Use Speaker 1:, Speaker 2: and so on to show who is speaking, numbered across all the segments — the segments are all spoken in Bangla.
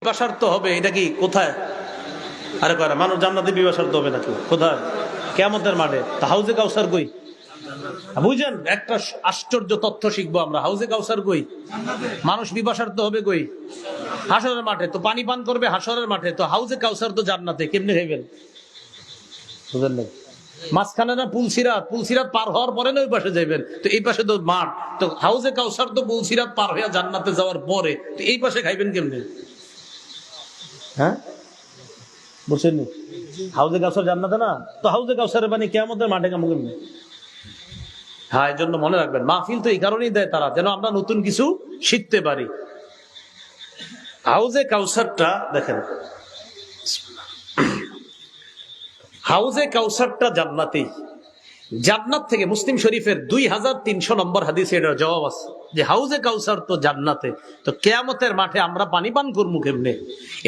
Speaker 1: বিবাসার্থ হবে, এটা কি কোথায়? আরে কয় না, মানুষ জান্নাতে বিবাসার্থ হবে নাকি? কোথায়? কিয়ামতের মাঠে। তা হাউজে কাউসার কই? বুঝেন, একটা আশ্চর্য তথ্য শিখবো আমরা। হাউজে কাউসার কই? মানুষ বিবাসার্থ হবে কই? হাসরের মাঠে। তো পানি পান করবে হাসরের মাঠে, তো হাউজে কাউসার তো জান্নাতে, কেমনে খাইবেন? বুঝেন না? মাঝখানে না পুলসিরাত, পুলসিরাত পার হওয়ার পরে না ওই পাশে যাইবেন, তো এই পাশে তো মাঠ। তো হাউজে কাউসার তো পুলসিরাত পার হইয়া জান্নাতে যাওয়ার পরে, তো এই পাশে খাইবেন কেমনে? হ্যাঁ, বুঝছেন? হাউজে কাউসার জান্নাতে না, তো হাউজে কাউসারের পানি কিয়ামতের মাঠে কেমন কেমনে? হ্যাঁ, এই জন্য মনে রাখবেন, মাহফিল তো এই কারণেই দেয় তারা, যেন আমরা নতুন কিছু শিখতে পারি। হাউজে কাউসারটা দেখেন, হাউজে কাউসারটা জান্নাতেই। জান্নাত থেকে মুসলিম শরীফের 2300 নম্বর হাদিসে এটার জবাব আছে যে হাউজে কাউসার তো জান্নাতে, তো কিয়ামতের মাঠে আমরা পানি পান করবো কেমনে?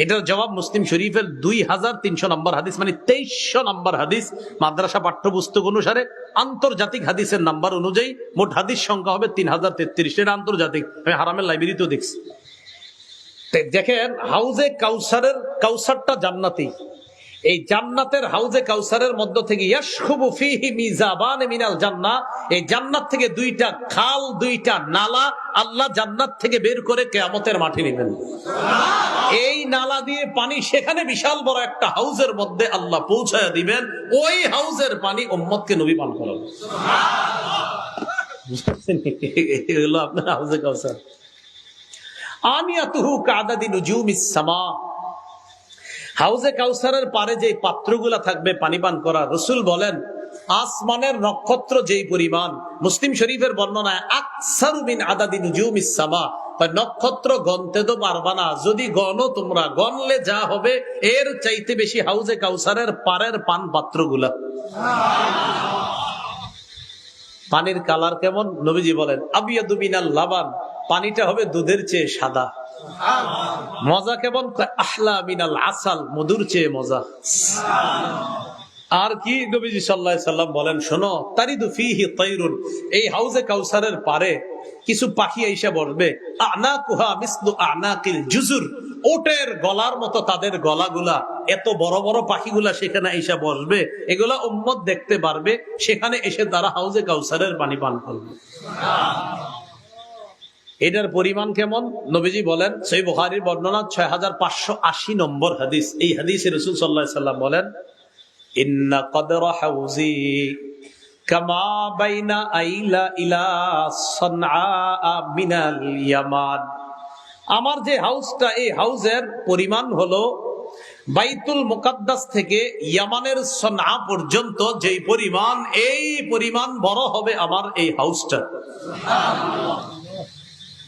Speaker 1: এটার জবাব মুসলিম শরীফের 2300 নম্বর হাদিস, মানে 2300 নম্বর হাদিস। মাদ্রাসা পাঠ্যপুস্তক অনুসারে আন্তর্জাতিক হাদিসের নাম্বার অনুযায়ী মোট হাদিস সংখ্যা হবে 3033। এটা আন্তর্জাতিক, আমি হারামের লাইব্রেরিতেও দেখছি। দেখেন, হাউজে কাউসারের কাউসারটা জান্নাতি। এই জান্নাতের হাউজে কাউসারের মধ্য থেকে ইয়াশখুবু ফীহি মিজাবান মিনাল জান্নাহ, এই জান্নাত থেকে দুইটা খাল, দুইটা নালা আল্লাহ জান্নাত থেকে বের করে কিয়ামতের মাঠে নেবেন। এই নালা দিয়ে পানি সেখানে বিশাল বড় একটা হাউজের মধ্যে আল্লাহ পৌঁছায়া দিবেন। ওই হাউজের পানি উম্মতকে নবী পান করাবেন। সুবহানাল্লাহ। হলো আপনার হাউজে কাউসার। আনিয়াতুহু কাআদাদি নুজুমিস সামা, হাউজে কাউসারের পারে যে পাত্রগুলা থাকবে পানি পান করা, রাসূল বলেন আসমানের নক্ষত্র যেই পরিমাণ। মুসলিম শরীফের বর্ণনায় আকসারু মিন আদাদি নুজুমিস সামা, নক্ষত্র গণতে তো পারবা না, যদি গণো তোমরা, গণলে যা হবে এর চাইতে বেশি হাউজে কাউসারের পারের পান পাত্রগুলা। পানির কালার কেমন? নবীজি বলেন আবিয়াদু মিনাল লাবান, পানিটা হবে দুধের চেয়ে সাদা। মজা কেমন? আহলা মিনাল আসাল, মধুর চেয়ে মজা। আর কি নবীজি সাল্লাল্লাহু আলাইহি সাল্লাম বলেন, শোনো, তারিদু ফীহি তায়রুন, এই হাউজে কাউসারের পারে কিছু পাখি আইসা বসবে। আনাকুহা মিসলু আনাকিল জুজুর, ওটের গলার মতো তাদের গলাগুলা, এত বড় বড় পাখিগুলা সেখানে আইসা বসবে। এগুলা উম্মত দেখতে পারবে, সেখানে এসে তারা হাউজে কাউসারের পানি পান করবে। এটার পরিমাণ কেমন? নবীজি বলেন, সহিহ বুখারীর বর্ণনা 6580 নম্বর হাদিস। এই হাদিসে রাসূল সাল্লাল্লাহু আলাইহি সাল্লাম বলেন, ইন্না কদরা হাউজি কামা বাইনা আইলা ইলা সানআ মিনাল ইয়ামান, আমার যে হাউসটা, এই হাউজের পরিমাণ হলো বাইতুল মুকাদ্দাস থেকে ইয়ামানের সনআ পর্যন্ত যেই পরিমাণ, এই পরিমাণ বড় হবে আমার এই হাউসটা। সুবহানাল্লাহ।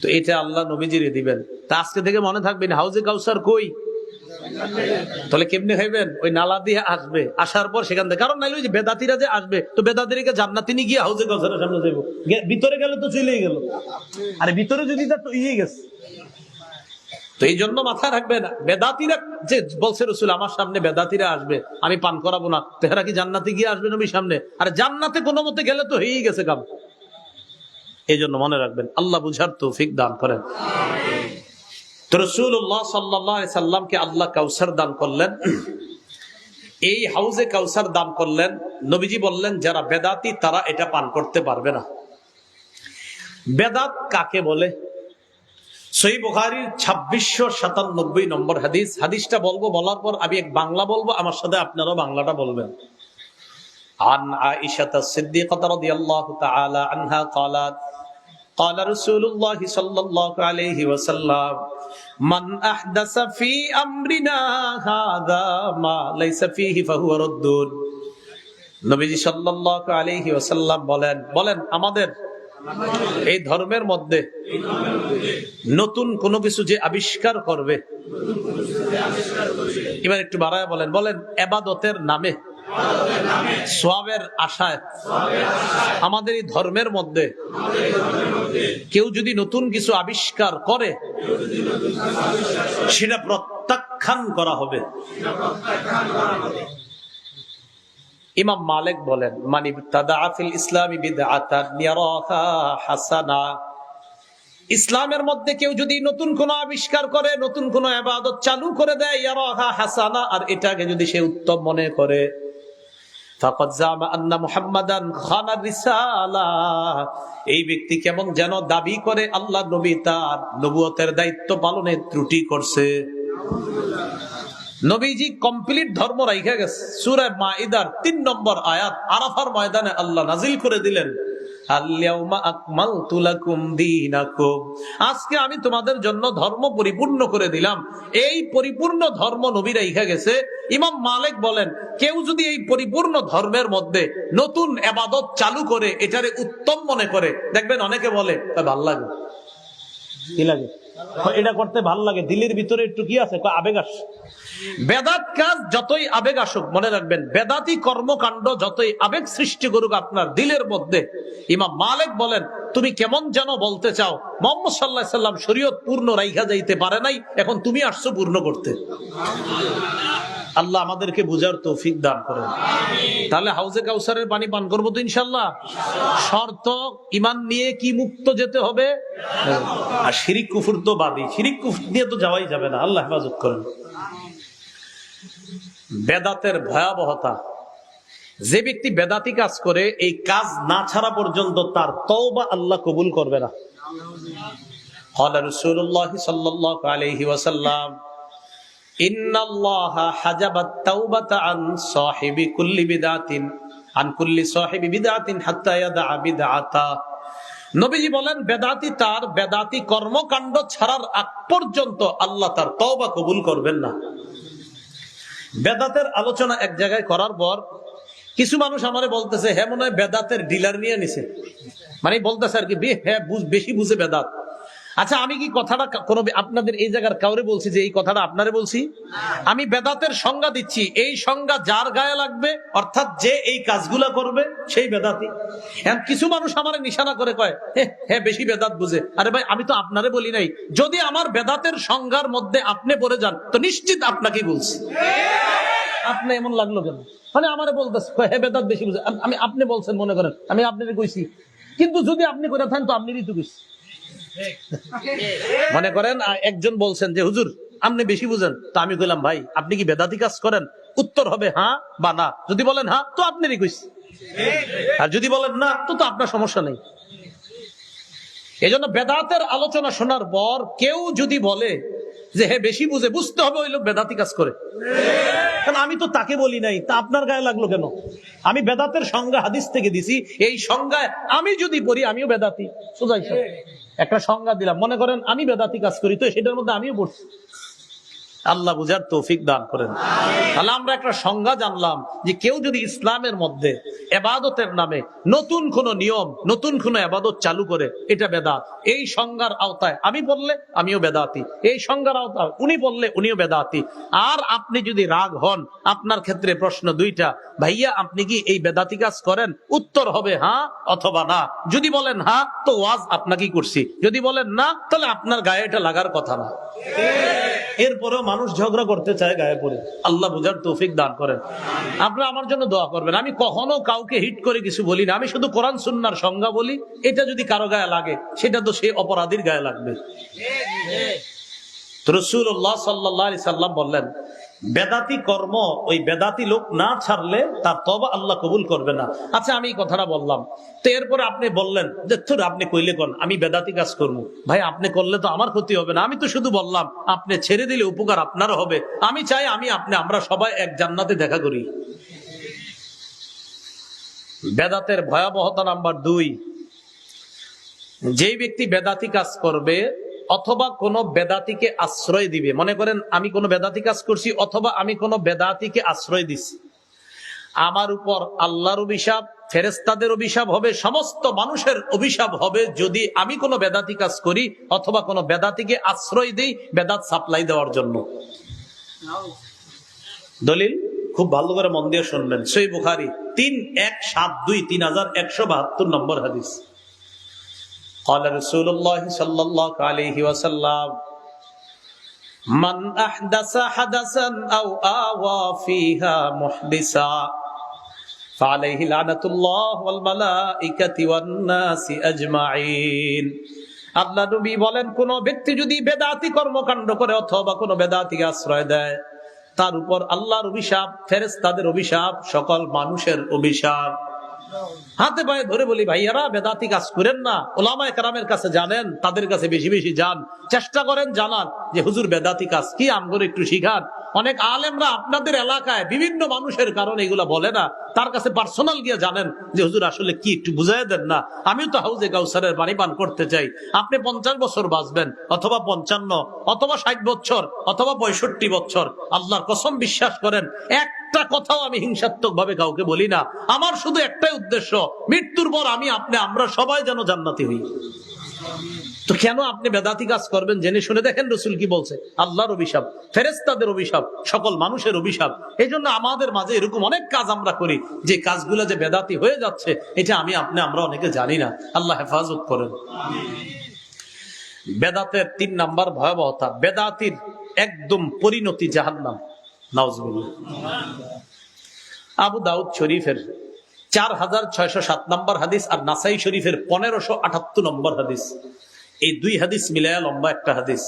Speaker 1: তো এটা আল্লাহ নবীজিরে দিবেন। তা আজকে থেকে মনে থাকবেন, হাউজে কাউসার কই? তাহলে কেমনে খাইবেন? ওই নালা দিয়ে আসবে, আসার পর সেখান থেকে, কারণ নাইলে ওই যে বেদাতিরা যে আসবে, তো বেদাতিকে জান্নাতে নিয়ে গিয়ে হাউজে কাউসারের সামনে যাইব, ভিতরে গেলে তো চলেই গেল। আরে ভিতরে যদি তা তো ইয়ে গেছে। তো এই জন্য মাথা রাখবেন, বেদাতিরা যে বলছে রাসূল আমার সামনে বেদাতিরা আসবে, আমি পান করাবো না, তেহারা কি জান্নাতে গিয়ে আসবে নবীর সামনে? আরে জান্নাতে কোনো মতে গেলে তো হয়েই গেছে কাম। এই জন্য মনে রাখবেন, আল্লাহ বুঝার তৌফিক দান করেন। তো রাসূলুল্লাহ সাল্লাল্লাহু আলাইহি সাল্লামকে আল্লাহ কাউসার দান করলেন, এই হাউজে কাউসার দান করলেন। নবীজি বললেন যারা বেদাতি তারা এটা পান করতে পারবে না। বেদাত কাকে বলে? সহিহ বুখারীর 2697 নম্বর হাদিস। হাদিসটা বলবো, বলার পর আমি এক বাংলা বলবো, আমার সাথে আপনারাও বাংলাটা বলবেন। عن عائشة الصديقة رضي الله تعالى عنها قالت قال رسول الله صلى الله عليه وسلم من أحدث في أمرنا هذا ما ليس فيه فهو رد। নবীজি সাল্লাল্লাহু আলাইহি ওয়াসাল্লাম বলেন আমাদের এই ধর্মের মধ্যে নতুন কোনো কিছু যে আবিষ্কার করবে, এবার একটু বাড়ায় বলেন ইবাদতের নামে, সওয়াবের আশায় আমাদের এই ধর্মের মধ্যে কেউ যদি নতুন কিছু আবিষ্কার করে, সেটা প্রত্যাখ্যান করা হবে। ইমাম মালিক বলেন, মান ইবতাদা ফিল ইসলামি বিদআতান ইয়ারাহা হাসানা, ইসলামের মধ্যে কেউ যদি নতুন কোন আবিষ্কার করে, নতুন কোন ইবাদত চালু করে দেয়, ইয়ারাহা হাসানা, আর এটাকে যদি সে উত্তম মনে করে, ফাকাদ জামা আন্না মুহাম্মাদান খানা রিসালা, এই ব্যক্তি কেমন যেন দাবি করে আল্লাহ নবী তার নবুয়তের দায়িত্ব পালনে ত্রুটি করছে। নবীজি কমপ্লিট ধর্ম রাইখা গেছে। সূরা মাইদার 3 নম্বর আয়াত আরাফার ময়দানে আল্লাহ নাজিল করে দিলেন, আল-ইয়াউমা আকমালতু লাকুম দীনাকুম, আজকে আমি তোমাদের জন্য ধর্ম পরিপূর্ণ করে দিলাম। এই পরিপূর্ণ ধর্ম নবী রাইখা গেছে। ইমাম মালিক বলেন, কেউ যদি এই পরিপূর্ণ ধর্মের মধ্যে নতুন ইবাদত চালু করে, এটারে উত্তম মনে করে, দেখবেন অনেকে বলে ভাল লাগে, কি লাগে, এটা করতে ভাল লাগে, দিলের ভিতরে একটু কি আছে, আবেগ আসে। বেদাত কাজ যতই আবেগ আসুক, মনে রাখবেন বেদাতি কর্মকাণ্ড যতই আবেগ সৃষ্টি করুক আপনার দিলের মধ্যে, ইমাম মালিক বলেন তুমি কেমন যেন বলতে চাও মুহাম্মদ সাল্লাল্লাহু আলাইহি সাল্লাম শরীয়ত পূর্ণ রাইখা যাইতে পারে নাই, এখন তুমি আসছো পূর্ণ করতে। আল্লাহ আমাদেরকে বুঝার তৌফিক দান করেন। তাহলে হাউজে কাউসারের পানি পান করবো তো ইনশাল্লাহ। শর্ত ঈমান নিয়ে কি মুক্ত যেতে হবে, আর শিরিক কুফর তো বাদই, শিরিক কুফর নিয়ে তো যাওয়াই যাবে না, আল্লাহ হেফাজত করেন। বেদাতের ভয়াবহতা, যে ব্যক্তি বেদাতি কাজ করে, এই কাজ না ছাড়া পর্যন্ত তার তওবা আল্লাহ কবুল করবে না। ক্বালা রাসূলুল্লাহ সাল্লাল্লাহু আলাইহি ওয়াসাল্লাম, ইন্নাল্লাহা হাজাবাত তাওবাতা আন সাহিবি কুল্লি বিদআতিন আন কুল্লি সাহিবি বিদআতিন হাত্তা ইয়াদা বিদআতা। নবীজি বলেন, বেদাতি তার বেদাতি কর্মকাণ্ড ছাড়ার আগ পর্যন্ত আল্লাহ তার তওবা কবুল করবেন না। বেদাতের আলোচনা এক জায়গায় করার পর কিছু মানুষ আমারে বলতেছে, হ্যাঁ মনে হয় বেদাতের ডিলার নিয়ে নিছে, মানে বলতেছে আর কি, হ্যাঁ বেশি বুঝে বেদাত। আচ্ছা, আমি কি কথাটা কোনো আপনাদের এই জায়গার কাউরে বলছি যে এই কথাটা আপনারে বলছি? আমি বেদাতের সংজ্ঞা দিচ্ছি, এই সংজ্ঞা যার গায়ে লাগবে, অর্থাৎ যে এই কাজগুলা করবে সেই বেদাতি। এখন কিছু মানুষ আমারে নিশানা করে কয়, হ্যাঁ বেশি বেদাত বুঝে। আরে ভাই, আমি তো আপনারে বলি নাই। যদি আমার বেদাতের সংজ্ঞার মধ্যে আপনি পড়ে যান তো নিশ্চিত আপনাকেই বলছি। আপনি এমন লাগলো কেন? মানে আমারে বলতেছে হ্যাঁ বেদাত বেশি বুঝে, আমি আপনি বলছেন মনে করেন আমি আপনারে কইছি, কিন্তু যদি আপনি করে থাকেন তো আপনিই তো কইছি। মনে করেন একজন বলছেন যে হুজুর আপনি বেশি বুঝেন, তো আমি কইলাম ভাই আপনি কি বেদাতি কাজ করেন? উত্তর হবে হ্যাঁ বা না। যদি বলেন হ্যাঁ তো আপনারই কইছি, আর যদি বলেন না তো আপনার সমস্যা নেই। এই জন্য বেদাতের আলোচনা শোনার পর কেউ যদি বলে যে হ্যাঁ বেশি বুঝে, বুঝতে হবে ওই লোক বেদাতি কাজ করে। কারণ আমি তো তাকে বলি নাই, তা আপনার গায়ে লাগলো কেন? আমি বেদাতের সংজ্ঞা হাদিস থেকে দিছি, এই সংজ্ঞায় আমি যদি পড়ি আমিও বেদাতি। সোজা একটা সংজ্ঞা দিলাম, মনে করেন আমি বেদাতি কাজ করি, তো সেটার মধ্যে আমিও পড়ছি। আল্লাহ বুঝার তৌফিক দান করেন। তাহলে আমরা একটা সংজ্ঞা জানলাম যে কেউ যদি ইসলামের মধ্যে ইবাদতের নামে নতুন কোন নিয়ম, নতুন কোন ইবাদত চালু করে, এটা বেদাত। এই সংজ্ঞার আওতায় আমি বললে আমিও বেদাতি, এই সংজ্ঞার আওতায় উনি বললে উনিও বেদাতি। আর আপনি যদি রাগ হন, আপনার ক্ষেত্রে প্রশ্ন দুইটা, ভাইয়া আপনি কি এই বেদাতি কাজ করেন? উত্তর হবে হ্যাঁ অথবা না। যদি বলেন হ্যাঁ তো ওয়াজ আপনাকেই করছি, যদি বলেন না তাহলে আপনার গায়ে এটা লাগার কথা না। এরপরেও মানুষ ঝগড়া করতে চায় গায়ে পড়ে। আল্লাহ বুঝার তৌফিক দান করেন। আপনারা আমার জন্য দোয়া করবেন। আমি কখনো কাউকে হিট করে কিছু বলি না, আমি শুধু কোরআন সুন্নাহর সংজ্ঞা বলি। এটা যদি কারো গায়ে লাগে সেটা তো সে অপরাধীর গায়ে লাগবে। রাসূলুল্লাহ সাল্লাল্লাহু আলাইহি সাল্লাম বললেন, বেদাতি কর্ম ওই বেদাতি লোক না ছাড়লে তার তওবা আল্লাহ কবুল করবে না। আচ্ছা, আমি এই কথাটা বললাম, তো এরপরে আপনি বললেন যে আপনি কইলে কোন আমি বেদাতি কাজ করবো। ভাই আপনি করলে তো আমার ক্ষতি হবে না, আমি তো শুধু বললাম আপনি ছেড়ে দিলে উপকার আপনারও হবে। আমি চাই আমরা সবাই এক জান্নাতে দেখা করি। বেদাতের ভয়াবহতা নাম্বার 2, যেই ব্যক্তি বেদাতি কাজ করবে অথবা কোন বেদাতিকে আশ্রয় দিবে, মনে করেন আমি কোন বেদাতি কাজ করছি অথবা আমি কোন বেদাতিকে আশ্রয় দিছি, আমার উপর আল্লাহর অভিশাপ, ফেরেশতাদের অভিশাপ হবে, সমস্ত মানুষের অভিশাপ হবে যদি আমি কোন বেদাতি কাজ করি অথবা কোন বেদাতিকে আশ্রয় দিই বেদাত সাপ্লাই দেওয়ার জন্য। দলিল খুব ভালো করে মন দিয়ে শুনবেন। সহিহ বুখারী 3172 3172 নম্বর হাদিস। قال رسول الله صلى الله عليه وسلم من أحدث حدثا أو آوى فيها محدثا فعليه لعنة الله والملائكة والناس أجمعين. আল্লাহ নবী বলেন, কোন ব্যক্তি যদি বেদাতি কর্মকাণ্ড করে অথবা কোন বেদাতিকে আশ্রয় দেয়, তার উপর আল্লাহর অভিশাপ, ফেরেশতাদের অভিশাপ, সকল মানুষের অভিশাপ। হাতে পায়ে ধরে বলি, ভাইয়ারা বেদাতি কাজ করেন না, ওলামায়ে কেরামের কাছে জানেন, তাদের কাছে বেশি বেশি যান, চেষ্টা করেন জানার যে হুজুর বেদাতি কাজ কি, আমগরে একটু শিখান। অনেক আলেমরা আপনাদের এলাকায় বিভিন্ন মানুষের কারণে এগুলা বলে না, তার কাছে পার্সোনাল গিয়ে জানেন যে হুজুর আসলে কি, একটু বুঝাই দেন না, আমিও তো হাউজে কাউসারের পানি পান করতে চাই। আপনি 50 বছর বাঁচবেন, অথবা 55, অথবা 60 বছর, অথবা 65 বছর, আল্লাহর কসম বিশ্বাস করেন, একটা কথাও আমি হিংসাত্মক ভাবে কাউকে বলি না। আমার শুধু একটাই উদ্দেশ্য, মৃত্যুর পর আমি, আপনি, আমরা সবাই যেন জান্নাতি হই। তো কেন আপনি বেদাতি কাজ করবেন? জেনে শুনে দেখেন রাসূল কি বলছে, আল্লাহর অভিশাপ, ফেরেশতাদের অভিশাপ, সকল মানুষের অভিশাপ। এই জন্য আমাদের মাঝে এরকম অনেক কাজ আমরা করি, যে কাজগুলো যে বেদাতি হয়ে যাচ্ছে, এটা আমি, আপনি, আমরা অনেকে জানি না। আল্লাহ হেফাজত করেন। বেদাতের 3 নাম্বার ভয়াবহতা, বেদাতির একদম পরিণতি জাহান্নাম। নাউজুবিল্লাহ। আবু দাউদ শরীফের 4607 নম্বর হাদিস আর নাসাই শরীফের 1578 নম্বর হাদিস, এই 2 হাদিস মিলায়া লম্বা একটা হাদিস।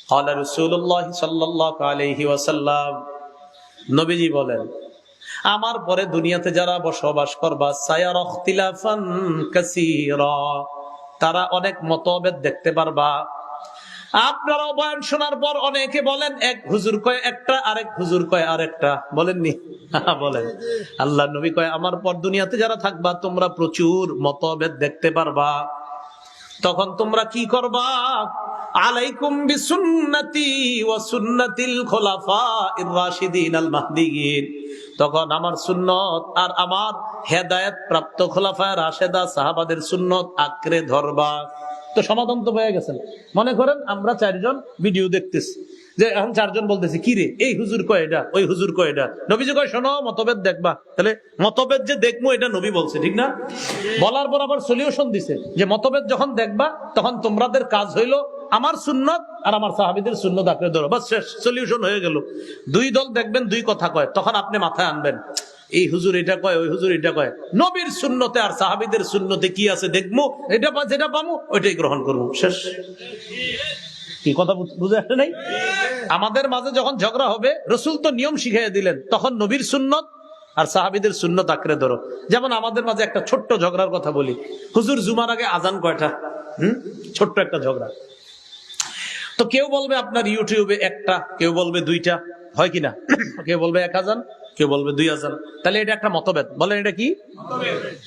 Speaker 1: ক্বালা রাসূলুল্লাহ সাল্লাল্লাহু আলাইহি ওয়াসাল্লাম, নবীজি বলেন, আমার পরে দুনিয়াতে যারা বসবাস করবা, সায়ারা ইখতিলাফান কাসীরা, তারা অনেক মতভেদ দেখতে পারবা। আপনারা বয়ান শোনার পর অনেকে বলেন, এক হুজুর কয় একটা, আরেক হুজুর কয় আরেকটা, বলেননি? বলেন। আল্লাহ নবী কয়, আমার পর দুনিয়াতে যারা থাকবা, তোমরা প্রচুর মতভেদ দেখতে পারবা। তখন তোমরা কি করবা? আলাইকুম বিসুন্নতি ওয়া সুন্নাতিল খুলাফাইর রাশিদিন আল মাহদিয়িন, তখন আমার সুন্নত আর আমার হেদায়েত প্রাপ্ত খোলাফায়ে রাশেদা সাহাবাদের সুন্নত আঁকড়ে ধরবা। তো সমাধান তো হয়ে গেছে। মনে করেন আমরা 4 জন ভিডিও দেখতেছি, যে এখন 4 জন বলতেছি, কি রে, এই হুজুর কয় এটা, ওই হুজুর কয় এটা। নবীজি কয়, শোনো, মতভেদ দেখবা। তাহলে মতভেদ যে দেখবো, এটা নবী বলছে, ঠিক না? বলার পর আবার সলিউশন দিছে, যে মতভেদ যখন দেখবা, তখন তোমাদের কাজ হইলো আমার সুন্নত আর আমার সাহাবীদের সুন্নত আঁকড়ে ধরো। বাস, শেষ, সলিউশন হয়ে গেল। 2 দল দেখবেন 2 কথা কয়, তখন আপনি মাথায় আনবেন, এই হুজুর এটা কয়, ওই হুজুর এটা কয়, নবীর সুন্নতে আর সাহাবীদের সুন্নতে কি আছে দেখবো, এটা যেটা পাবো ওইটাই গ্রহণ করবো। শেষ। কি কথা বুঝে আসে নাই? আমাদের মাঝে যখন ঝগড়া হবে, রাসূল তো নিয়ম শিখিয়ে দিলেন, তখন নবীর সুন্নত আর সাহাবীদের সুন্নত আঁকড়ে ধরো। যেমন আমাদের মাঝে একটা ছোট্ট ঝগড়ার কথা বলি, হুজুর জুমার আগে আজান কয়টা? ছোট্ট একটা ঝগড়া। তো কেউ বলবে আপনার ইউটিউবে একটা, কেউ বলবে 2টা, হয় কিনা? কেউ বলবে 1 আজান, কেউ বলবে 2 আজান। তাহলে এটা একটা মতভেদ। বলেন এটা কি?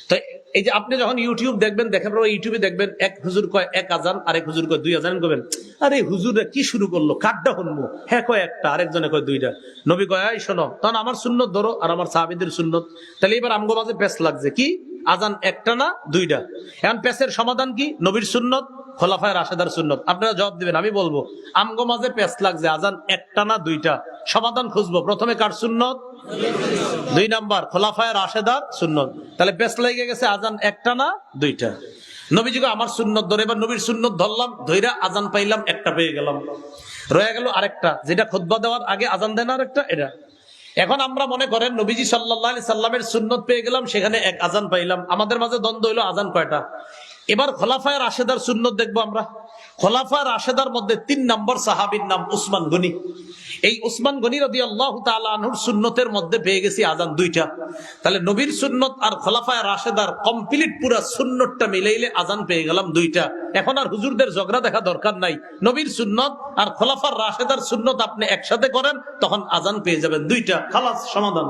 Speaker 1: তো এই যে আপনি যখন ইউটিউব দেখবেন, দেখার পর ইউটিউবে দেখবেন এক হুজুর কয় 1 আজান, আরেক হুজুর কয় 2 আজান, করবেন আরে হুজুররা কি শুরু করলো, কাটটা শুনবো, হ্যাঁ কয় একটা, আরেকজনে কয় 2টা। নবী কয়, এই শোনো, তখন আমার সুন্নত ধরো আর আমার সাহাবীদের সুন্নত। তাহলে এবার আমগো মাঝে পেশ লাগছে, কি আজান একটা না 2টা। এখন পেশের সমাধান কি? নবীর সুন্নত, খোলাফায়ে রাশেদার সুন্নত। আপনারা জবাব দিবেন, আমি বলবো আমগো মাঝে পেশ লাগছে আজান একটা না 2টা। সমাধান খুঁজবো, প্রথমে কার সুন্নত? 2 নাম্বার খোলাফায়ে রাশেদার সুন্নত। তাহলে পেশ লেগে গেছে আজান একটা না 2টা। নবীজি আমার সুন্নত ধরে, এবার নবীর সুন্নত ধরলাম, ধইরা আজান পাইলাম, একটা পেয়ে গেলাম, রয়ে গেল আরেকটা, যেটা খুতবা দেওয়ার আগে আজান দেন আরেকটা, এটা। এখন আমরা মনে করেন নবীজি সাল্লাল্লাহু আলাইহি সাল্লামের সুন্নত পেয়ে গেলাম, সেখানে 1 আজান পাইলাম, আমাদের মাঝে দ্বন্দ্ব হইলো আজান কয়টা। এবার খোলাফায়ে রাশেদার সুন্নত দেখবো আমরা। খোলাফায়ে রাশেদার মধ্যে 3 নম্বর সাহাবীর নাম উসমান গনি। এই উসমান গনি রাদিয়াল্লাহু তাআলা আনহুর সুন্নতের মধ্যে পেয়ে গেছি আজান 2টা। তাহলে নবীর সুন্নত আর খোলাফায়ে রাশেদার কমপ্লিট পুরা সুন্নতটা মিলাইলে আজান পেয়ে গেলাম 2টা। এখন আর হুজুরদের ঝগড়া দেখা দরকার নাই, নবীর সুন্নত আর খোলাফায়ে রাশেদার সুন্নত আপনি একসাথে করেন, তখন আজান পেয়ে যাবেন 2টা। খালাস, সমাধান।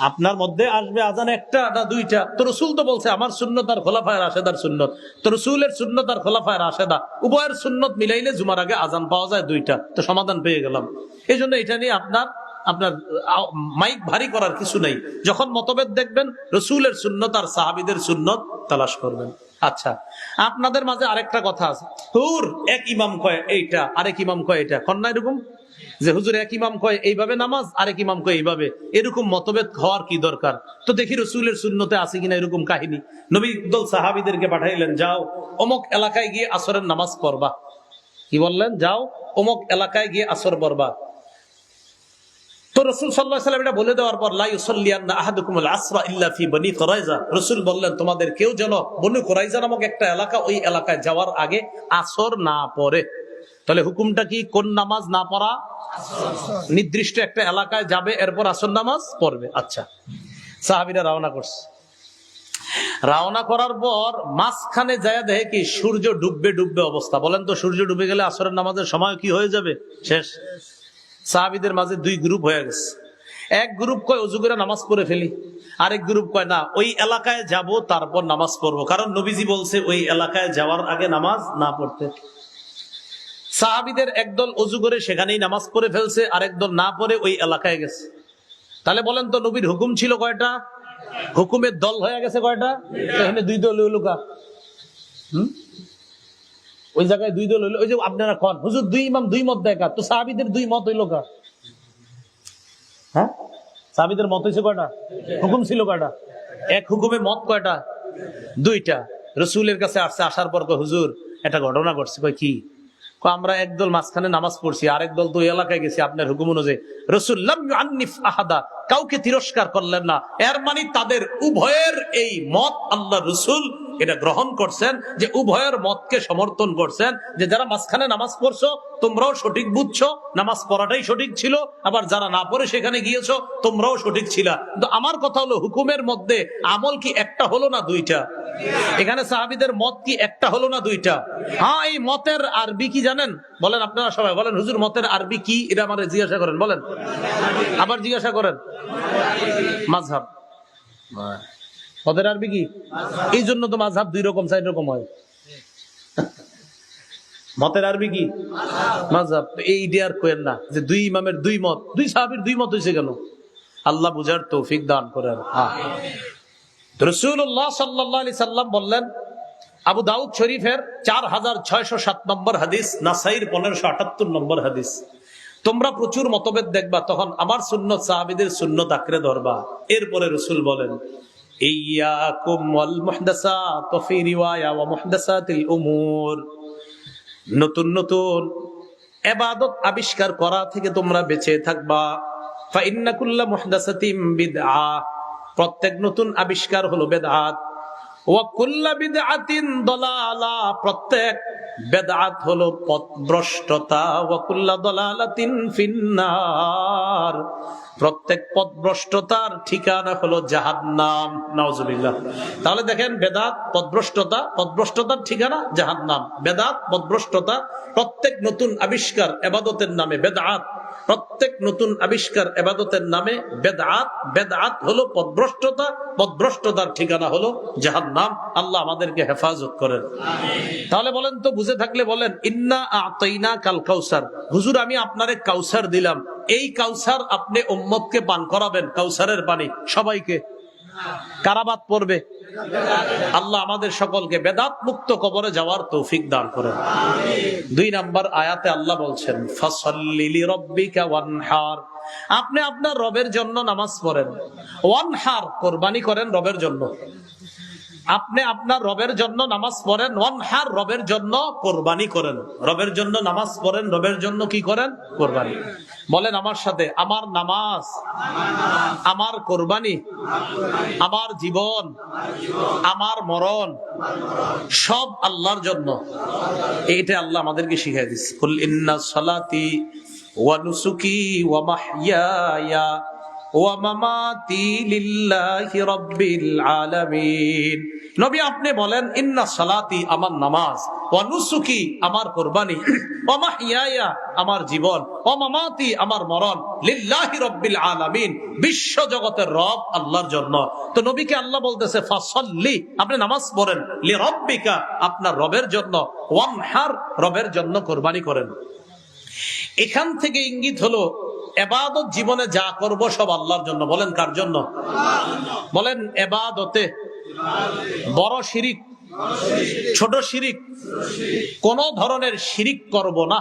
Speaker 1: আপনার মধ্যে আসবে আজান একটা না 2টা। তো রাসূল তো বলছে আমার সুন্নত আর খোলাফায়ে রাশেদার সুন্নত। তো রাসূলের সুন্নত আর খোলাফায়ে রাশেদা উভয়ের সুন্নত মিলাইলে জুমার আগে আজান পাওয়া যায় 2টা। তো সমাধান পেয়ে গেলাম। এই জন্য এটা নিয়ে আপনার মাইক ভারী করার কিছু নাই। যখন মতভেদ দেখবেন, রাসূলের সুন্নত আর সাহাবীদের সুন্নত তালাশ করবেন। আচ্ছা, আপনাদের মাঝে আরেকটা কথা আছে, হুর এক ইমাম কয় এইটা, আরেক ইমাম কয় এটা, কন্যা এরকম যে হুজুর এক ইমাম কয় এইভাবে নামাজ, আরেক ইমাম কয় এইভাবে, এরকম মতভেদ হওয়ার কি দরকার? তো দেখি রাসূলের সুন্নতে আছে কিনা এরকম কাহিনী। নবী দল সাহাবীদেরকে পাঠাইলেন, যাও অমুক এলাকায় গিয়ে আসরের নামাজ পড়বা। কি বললেন? যাও অমুক এলাকায় গিয়ে আসর পড়বা। তো রাসূল সাল্লাল্লাহু আলাইহি ওয়াসাল্লাম এটা বলে দেওয়ার পর লা ইউসাল্লিয়ান্না আহাদুকুমুল আসরা ইল্লা ফি বনি কুরাইজা, রাসূল বললেন তোমাদের কেউ যেন বনি কুরাইজা নামক একটা এলাকা, ওই এলাকায় যাওয়ার আগে আসর না পড়ে। তাহলে হুকুমটা কি? কোন নামাজ না পড়া? নির্দিষ্ট একটা এলাকায় যাবে, এরপর আসর নামাজ পড়বে। আচ্ছা, সাহাবীরা রওনা করছে। রওনা করার পর মাঝখানে যায় দেখে কি সূর্য ডুববে ডুববে অবস্থা। বলেন তো সূর্য ডুবে গেলে আসরের নামাজের সময় কি হয়ে যাবে? শেষ। সাহাবীদের মাঝে দুই গ্রুপ হয়ে গেছে। এক গ্রুপ কয় ওযু করে নামাজ পড়ে ফেলি, আরেক গ্রুপ কয় না ওই এলাকায় যাব তারপর নামাজ পড়বো, কারণ নবীজি বলছে ওই এলাকায় যাওয়ার আগে নামাজ না পড়তে। সাহাবীদের একদল ওযু করে সেখানেই নামাজ পড়ে ফেলছে, আরেক দল না পড়ে ওই এলাকায় গেছে। তাহলে বলেন তো নবীর হুকুম ছিল কয়টা? হুকুমের দল হয়ে গেছে কয়টা? এখানে দুই দল হইল কা? ওই জায়গায় দুই দল হইলো। ওই যে আপনারা কন হুজুর দুই ইমাম দুই মত দেখা, তো সাহাবীদের দুই মত হইলো কা? হ্যাঁ, সাহাবীদের মত হইছে কয়টা? হুকুম ছিল কয়টা? এক হুকুমে মত কয়টা? দুইটা। রাসূলের কাছে আসছে, আসার পর কয় হুজুর একটা ঘটনা ঘটছে। কয় কি? আমরা একদল মাঝখানে নামাজ পড়ছি, আরেক দল তো এলাকায় গেছি আপনার হুকুম অনুযায়ী। রাসূল লাম ইউআন্নিফ আহাদা, কাউকে তিরস্কার করলেন না। এর মানে তাদের উভয়ের এই মত আল্লাহ রাসূল এটা গ্রহণ করছেন, যে উভয়ের মতকে সমর্থন করছেন, যে যারা মাঝখানে নামাজ পড়ছো তোমরাও সঠিক বুঝছো, নামাজ পড়াটাই সঠিক ছিল, আবার যারা না পড়ে সেখানে গিয়েছো তোমরাও সঠিক ছিলা। কিন্তু আমার কথা হলো হুকুমের মধ্যে আমল কি একটা হলো না দুইটা? এখানে সাহাবীদের মত কি একটা হলো না দুইটা? হ্যাঁ, এই মতের আরবি কি জানেন? বলেন আপনারা সবাই বলেন হুজুর মতের আরবি কি? এটা আমাদের জিজ্ঞাসা করেন, বলেন, আবার জিজ্ঞাসা করেন। মাযহাব। মতের আরবি কি? এই জন্য তো মাযহাব দুই রকম চার রকম হয়। মতের আরবি কি? মাযহাব। এই আর কোয়েন না যে দুই ইমামের দুই মত, দুই সাহাবীর দুই মত হইছে কেন? আল্লাহ বুঝার তৌফিক দান করেন। রাসূলুল্লাহ সাল্লাল্লাহু আলাইহি সাল্লাম বললেন, আবু দাউদ শরীফের 4607 নম্বর হাদিস, নাসাইর 1578 নম্বর হাদিস, তোমরা প্রচুর মতভেদ দেখবা, তখন আমার সুন্নত সাহাবীদের সুন্নত আঁকড়ে ধরবা। এরপরে রাসূল বলেন ইয়াকুম ওয়াল মুহদাসাত ফি রিওয়ায়া ওয়া মুহদাসাতিল উমুর, নতুন নতুন ইবাদত আবিষ্কার করা থেকে তোমরা বেঁচে থাকবা। ফা ইন্না কুল্লা মুহদাসাতিন বিদআ, প্রত্যেক নতুন আবিষ্কার হলো বেদআত। ওয়া কুল্লা বিদআতিন দালালা, প্রত্যেক বেদআত হলো পথভ্রষ্টতা। ওয়া কুল্লা দালালাতিন ফিন্নার, প্রত্যেক পথভ্রষ্টতার ঠিকানা হলো জাহান্নাম। নাউজুবিল্লাহ। তাহলে দেখেন বেদাত পথভ্রষ্টতা, পথভ্রষ্টতার ঠিকানা জাহান্নাম। বেদাত পথভ্রষ্টতা, প্রত্যেক নতুন আবিষ্কার ইবাদতের নামে বেদআত, প্রত্যেক নতুন আবিষ্কার ইবাদতের নামে বেদআত, বেদআত হলো পথভ্রষ্টতা, পথভ্রষ্টতার ঠিকানা হলো জাহান্নাম। আল্লাহ আমাদেরকে হেফাজত করেন, আমিন। তাহলে বলেন তো, বুঝে থাকলে বলেন ইন্না আতাইনা কাল কাউসার, হুজুর আমি আপনারে কাউসার দিলাম, এই কাউসার আপনি উম্মতকে পান করাবেন, কাউসারের পানি সবাইকে? কারাবাত পড়বে? আল্লাহ আমাদের সকলকে বেদাত মুক্ত কবরে যাওয়ার তৌফিক দান করেন, আমিন। 2 নম্বর আয়াতে আল্লাহ বলছেন ফাসাল্লি লিরাব্বিকা ওয়ানহার, আপনি আপনার রবের জন্য নামাজ পড়েন। ওয়ানহার, কুরবানি করেন রবের জন্য। আপনি আপনার রবের জন্য নামাজ পড়েন, ওয়ানহার, রবের জন্য কুরবানি করেন। রবের জন্য নামাজ পড়েন, রবের জন্য কি করেন? কুরবানি। বলেন আমার সাথে, আমার নামাজ, আমার কুরবানি, আমার জীবন, আমার মরণ সব আল্লাহর জন্য। এইটা আল্লাহ আমাদেরকে শিখিয়ে দিচ্ছে। কুল ইন্না সালাতি ওয়া নুসুকি ওয়া মাহইয়ায়া ওয়া মামাতি লিল্লাহি রাব্বিল আলামিন। নবী আপনি বলেন ইন্না সালাতি, আমার নামাজ, ওয়া নুসুকি, আমার কুরবানি, ওয়া মাহইয়ায়া, আমার জীবন, ওয়া মামাতি, আমার মরণ, লিল্লাহি রাব্বিল আলামিন, বিশ্ব জগতের রব আল্লাহর জন্য। তো নবীকে আল্লাহ বলতেছে ফাসাল্লি, আপনি নামাজ পড়েন, লিরাব্বিকা, আপনার রবের জন্য, ওয়ানহার, রবের জন্য কুরবানি করেন। এখান থেকে ইঙ্গিত হলো ইবাদত জীবনে যা করব সব আল্লাহর জন্য। বলেন কার জন্য? বলেন ইবাদতে বড় শিরিক, ছোট শিরিক, কোন ধরনের শিরিক করব না।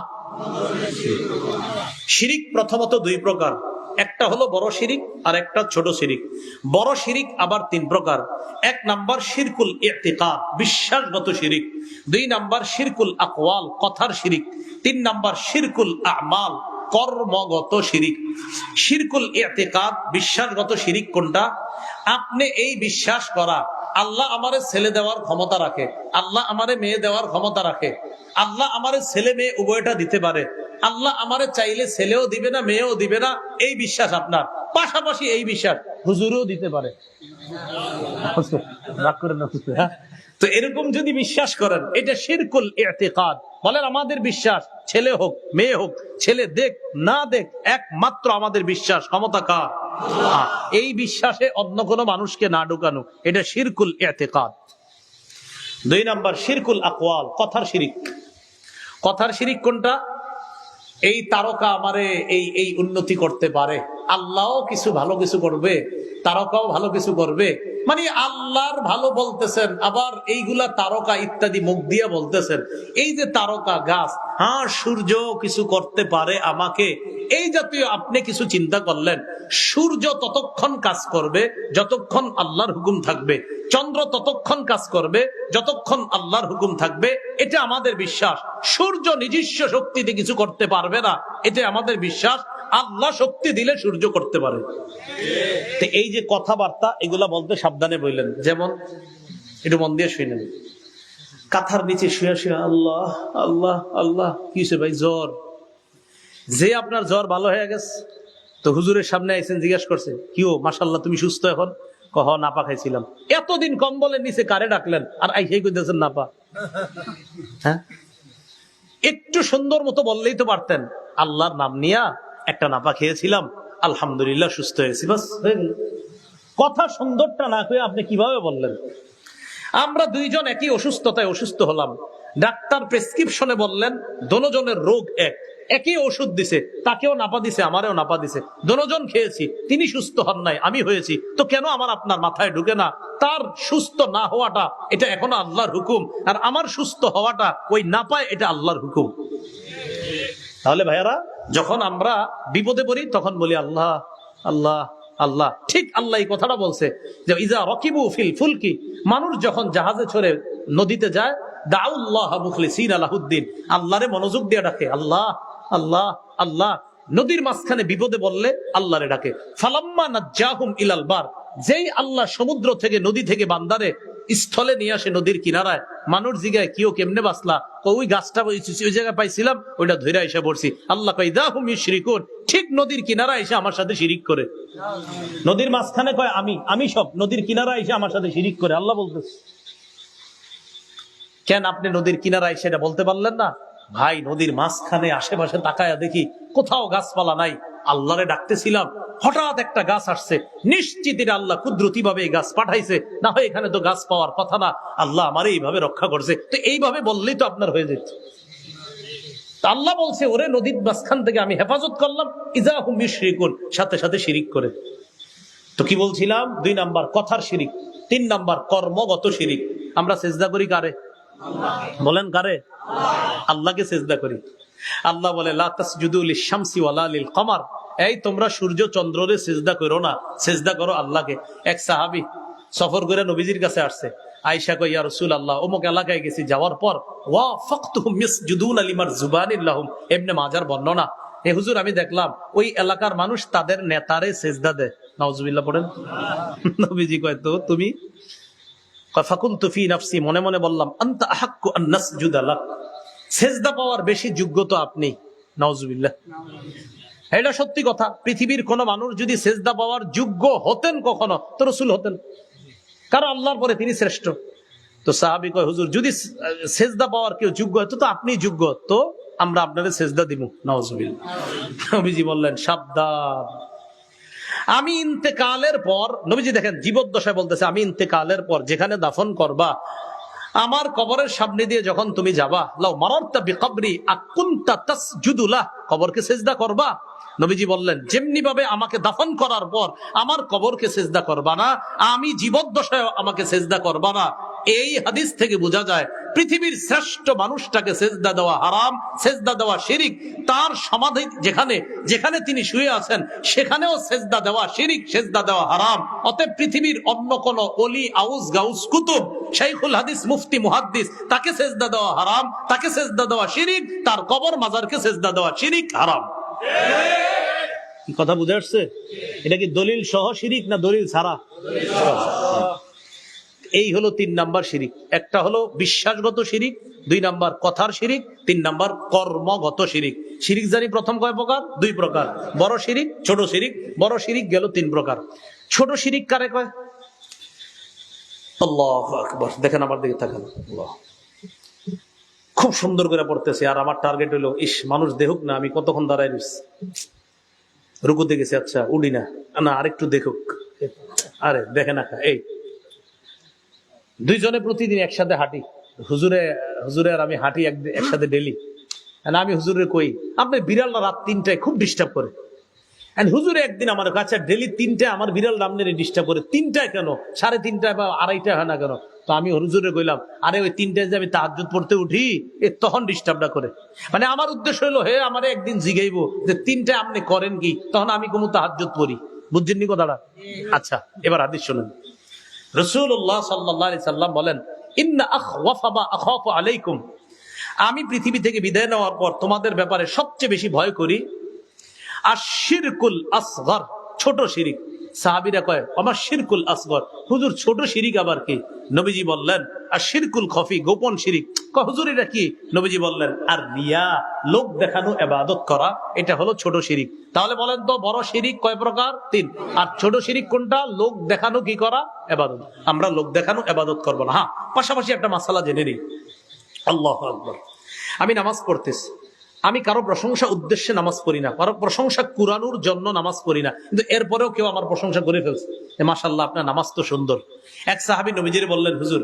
Speaker 1: শিরিক প্রথমত 2 প্রকার, একটা হলো বড় শিরিক আর একটা ছোট শিরিক। বড় শিরিক আবার 3 প্রকার। 1 নাম্বার শিরকুল ইতিকাদ, বিশ্বাসগত শিরিক। 2 নাম্বার শিরকুল আকওয়াল, কথার শিরিক। 3 নাম্বার শিরকুল আমাল, কর্মগত শিরিক। শিরকুল ইতিকাদ, বিশ্বাসগত শিরিক কোনটা? আপনি এই বিশ্বাস করা আল্লাহ আমারে ছেলে দেওয়ার ক্ষমতা রাখে, আল্লাহ আমারে মেয়ে দেওয়ার ক্ষমতা রাখে, আল্লাহ আমারে ছেলে মেয়ে উভয়টা দিতে পারে, আল্লাহ আমারে চাইলে ছেলেও দিবে না মেয়েও দিবে না, এই বিশ্বাস আপনার। পাশাপাশি এই বিশ্বাস হুজুরও দিতে পারে। রাগ করেন না হুজুর, হ্যাঁ? তো এরকম যদি বিশ্বাস করেন, এটা শিরকুল ইতিকাদ। বলেন আমাদের বিশ্বাস ছেলে হোক মেয়ে হোক, ছেলে দেখ না দেখ, একমাত্র আমাদের বিশ্বাস ক্ষমতা কার? এই বিশ্বাসে অন্য কোনো মানুষকে না ঢুকানো, এটা শিরকুল ইতিকাদ। 2 নাম্বার শিরকুল আকওয়াল, কথার শিরিক। কথার শিরিক কোনটা? এই তারকা আমারে এই উন্নতি করতে পারে, আল্লাহও কিছু ভালো কিছু করবে, তারকাও ভালো কিছু করবে, মানে আল্লাহর ভালো বলতেছেন, আবার এইগুলা তারকা ইত্যাদি মুখ দিয়ে বলতেছেন। এই যে তারকা, গাছ, হ্যাঁ সূর্য কিছু করতে পারে আমাকে, এই জাতীয় আপনি কিছু চিন্তা করলেন। সূর্য ততক্ষণ কাজ করবে যতক্ষণ আল্লাহর হুকুম থাকবে, চন্দ্র ততক্ষণ কাজ করবে যতক্ষণ আল্লাহর হুকুম থাকবে, এটা আমাদের বিশ্বাস। সূর্য নিজস্ব শক্তিতে কিছু করতে পারবে না, এটা আমাদের বিশ্বাস। আল্লাহ শক্তি দিলে সূর্য করতে পারে। তো এই যে কথাবার্তা, এগুলা বলতে সাবধানে বললেন। যেমন একটু মন দিয়ে শুনেন, কাঁথার নিচে শুয়ে শুয়ে আল্লাহ আল্লাহ আল্লাহ, কি হয়েছে ভাই? জ্বর। যে আপনার জ্বর ভালো হয়ে গেছে, তো হুজুরের সামনে আইসেন, জিজ্ঞাসা করছে কি ও মাশাআল্লাহ তুমি সুস্থ এখন? কহ নাপা খাইছিলাম। এতদিন কম্বলের নিচে কারে ডাকলেন আর আইসাই কইতেছেন নাপা? হ্যাঁ, একটু সুন্দর মতো বললেই তো পারতেন, আল্লাহর নাম নিয়া একটা নাপা খেয়েছিলাম, আলহামদুলিল্লাহ সুস্থ হয়েছি, বাস হয়ে গেল। কথা সুন্দরটা না কয়ে আপনি কিভাবে বললেন? আমরা দুইজন একই অসুস্থতায় অসুস্থ হলাম, ডাক্তার প্রেসক্রিপশনে বললেন দোনোজনের রোগ এক, একই ওষুধ দিছে, তাকেও নাপা দিছে আমারেও নাপা দিছে, দোনোজন খেয়েছি, তিনি সুস্থ হন নাই আমি হয়েছি, তো কেন আমার আপনার মাথায় ঢুকে না তার সুস্থ না হওয়াটা এটা এখনো আল্লাহর হুকুম, আর আমার সুস্থ হওয়াটা ওই নাপায় এটা আল্লাহর হুকুম? তাহলে ভাইয়ারা, যখন আমরা বিপদে পড়ি তখন বলি আল্লাহ আল্লাহ আল্লাহ। ঠিক আল্লাহ এই কথাটা বলছে যে ইজা রকিবু ফিল ফুলকি, মানুষ যখন জাহাজে চড়ে নদীতে যায়, দাউল্লাহ মুখলিসিনা লাহুদ্দিন, আল্লাহরে মনোযোগ দিয়ে ডাকে আল্লাহ আল্লাহ আল্লাহ। নদীর মাঝখানে বিপদে বললে আল্লাহরে ডাকে। ফালাম্মা নাজ্জাহুম ইলাল বার, যেই আল্লাহ সমুদ্র থেকে নদী থেকে বান্দারে স্থলে নিয়ে আসে নদীর কিনারায়, মানুষ জিগায় কিও কেমনে বাঁচলা? ওই গাছটা ওই জায়গায় পাইছিলাম, ওইটা ধরে এসে পড়ছি। আল্লাহ কয় ইদাহুম ইউশরিকুন, ঠিক নদীর কিনারা এসে আমার সাথে শিরিক করে। নদীর মাঝখানে কয় আমি সব, নদীর কিনারা এসে আমার সাথে শিরিক করে। আল্লাহ বলতেছে কেন আপনি নদীর কিনারায় সেটা বলতে পারলেন না? ভাই নদীর মাঝখানে আশেপাশে তাকায়া দেখি কোথাও গাছপালা নাই, আল্লাহরে ডাকতেছিলাম, হঠাৎ একটা গাছ আসছে, নিশ্চিত এটা আল্লাহ কুদরতি ভাবে এই গাছ পাঠাইছে, না হয় এখানে তো গাছ পাওয়ার কথা না, আল্লাহ আমারে এইভাবে রক্ষা করছে। তো এইভাবে বললেই তো আপনার হয়ে যেত। আল্লাহ বলছে ওরে নদীর মাঝখান থেকে আমি হেফাজত করলাম, ইজাহুম ইউশরিকুন, সাথে সাথে শিরিক করে। তো কি বলছিলাম? 2 নাম্বার কথার শিরিক। 3 নাম্বার কর্মগত শিরিক। আমরা সেজদা করি কারে? বলেন কারে? আল্লাহকে সেজদা করি। আল্লাহ বলে লা তাসজুদু লিশ-শামসি ওয়ালা লিল-কমার, এই তোমরা সূর্য চন্দ্ররে সেজদা করো না, সেজদা করো আল্লাহকে। এক সাহাবী সফর করে নবীজির কাছে আসছে, আয়েশা কয় ইয়া রাসূলুল্লাহ অমুক এলাকায় গেছি, যাওয়ার পর ওয়া ফাকতুহুম ইয়াসজুদুনা লিমারজুবানিল লাহুম, ইবনে মাজার বর্ণনা, হে হুজুর আমি দেখলাম ওই এলাকার মানুষ তাদের নেতারে সেজদা দেয়। নাউজুবিল্লাহ পড়েন। নবীজি কয় তো তুমি? ফাকুনতু ফি নাফসি, মনে মনে বললাম আনতা আহাক্কু আন নাসজুদা লাক, সেজদা পাওয়ার বেশি যোগ্য তো আপনি। নাউজুবিল্লাহ। এটা সত্যি কথা। পৃথিবীর কোন মানুষ যদি সেজদা পাওয়ার যোগ্য হতেন কখনো, তো রাসূল হতেন, কারণ আল্লাহর পরে তিনি শ্রেষ্ঠ। তো সাহাবী কয় হুজুর যদি সেজদা পাওয়ার কেউ যোগ্য হতো তো আপনি যোগ্য, তো আমরা আপনাদের সেজদা দিব। নাউজুবিল্লাহ। নবীজি বললেন সাবধান, আমি ইন্তেকালের পর, নবীজি দেখেন জীবদ্দশায় বলতেছে আমি ইন্তেকালের পর যেখানে দাফন করবা, আমার কবরের সামনে দিয়ে যখন তুমি যাবা, লাউ মারারতা বিকবরি আকুনতা তাসজুদু লাহ, কবরকে সেজদা করবা? নবীজি বললেন যেমনি ভাবে আমাকে দাফন করার পর আমার কবরকে সেজদা করবা না, আমি জীবদ্দশায় আমাকে সেজদা করবা না। এই হাদিস থেকে বোঝা যায় পৃথিবীর শ্রেষ্ঠ মানুষটাকে সেজদা দেওয়া হারাম, সেজদা দেওয়া শিরিক। তার সমাধি যেখানে যেখানে তিনি শুয়ে আছেন সেখানেও সেজদা দেওয়া শিরিক, সেজদা দেওয়া হারাম। অতএব পৃথিবীর অন্য কোন ওলি, আউস, গাউস, কুতুব, শাইখুল হাদিস, মুফতি, মুহাদ্দিস, তাকে সেজদা দেওয়া হারাম, তাকে সেজদা দেওয়া শিরিক, তার কবর মাজারকে সেজদা দেওয়া শিরিক, হারাম। কি কথা বুঝে আসছে? এটা কি দলিল সহ শিরিক না দলিল ছাড়া? এই হলো 3 নাম্বার শিরিক। একটা হলো বিশ্বাসগত শিরিক, 2 নাম্বার কথার শিরিক, 3 নাম্বার কর্মগত শিরিক। শিরিক জানি প্রথম কয় প্রকার? 2 প্রকার, বড় শিরিক, ছোট শিরিক। বড় শিরিক গেল 3 প্রকার। ছোট শিরিক কারে কয়? আল্লাহু আকবার, দেখেন আমার দিকে তাকান। আল্লাহ, খুব সুন্দর করে পড়তেছে, আর আমার টার্গেট হলো ইস মানুষ দেখুক না আমি কতক্ষণ দাঁড়ায় রয়েছি। রুকুতে গেছে, আচ্ছা উঠি না, না আরেকটু দেখুক, আরে দেখে না। এই 2 জনে প্রতিদিন একসাথে হাঁটি, হুজুরে আর আমি হাঁটি একসাথে ডেলি। আমি হুজুরে কই আপনার বিড়ালটা রাত 3টায় খুব ডিস্টার্ব করে। হুজুরে একদিন আমার কাছে ডেলি 3টায় আমার বিড়াল রামনে ডিস্টার্ব করে। 3টায় কেন? 3:30 বা 2:30 হয় না কেন? তো আমি হুজুরে কইলাম, আরে ওই 3টায় যে আমি তাহাজ্জুদ পড়তে উঠি তখন ডিস্টার্বটা করে। মানে আমার উদ্দেশ্য হলো হে আমারে একদিন জিগাইবো যে 3টায় আপনি করেন কি, তখন আমি কোনো তাহাজ্জুদ পড়ি। বুঝছেননি কথাটা? আচ্ছা এবার হাদিস শুনুন। রাসূলুল্লাহ সাল্লাল্লাহু আলাইহি সাল্লাম বলেন, ইন্না আখওয়াফা মা আখাফু আলাইকুম, আমি পৃথিবী থেকে বিদায় নেওয়ার পর তোমাদের ব্যাপারে সবচেয়ে বেশি ভয় করি আশিরকুল আসগর, ছোট শিরিক। সাহাবীরা কয় আমার শিরকুল আসগর, হুজুর ছোট শিরিক আবার কি? নবীজি বললেন আর শিরকুল খফি, গোপন শিরিক। হুজুর এটা কি? নবীজি বললেন আর রিয়া, লোক দেখানো ইবাদত করা, এটা হলো ছোট শিরিক। তাহলে বলেন তো বড় শিরিক কয় প্রকার? 3। আর ছোট শিরিক কোনটা? লোক দেখানো কি করা? ইবাদত। আমরা লোক দেখানো ইবাদত করব না। হ্যাঁ, পাশাপাশি একটা মাসালা জেনে নিই। আল্লাহু আকবার, আমি নামাজ পড়তেছি, আমি কারো প্রশংসা উদ্দেশ্যে নামাজ পড়ি না, কারো প্রশংসা কুরানোর জন্য নামাজ পড়ি না, কিন্তু এরপরেও কেউ আমার প্রশংসা করে ফেলছে, মাশাআল্লাহ আপনার নামাজ তো সুন্দর। এক সাহাবী নবীজির বললেন, হুজুর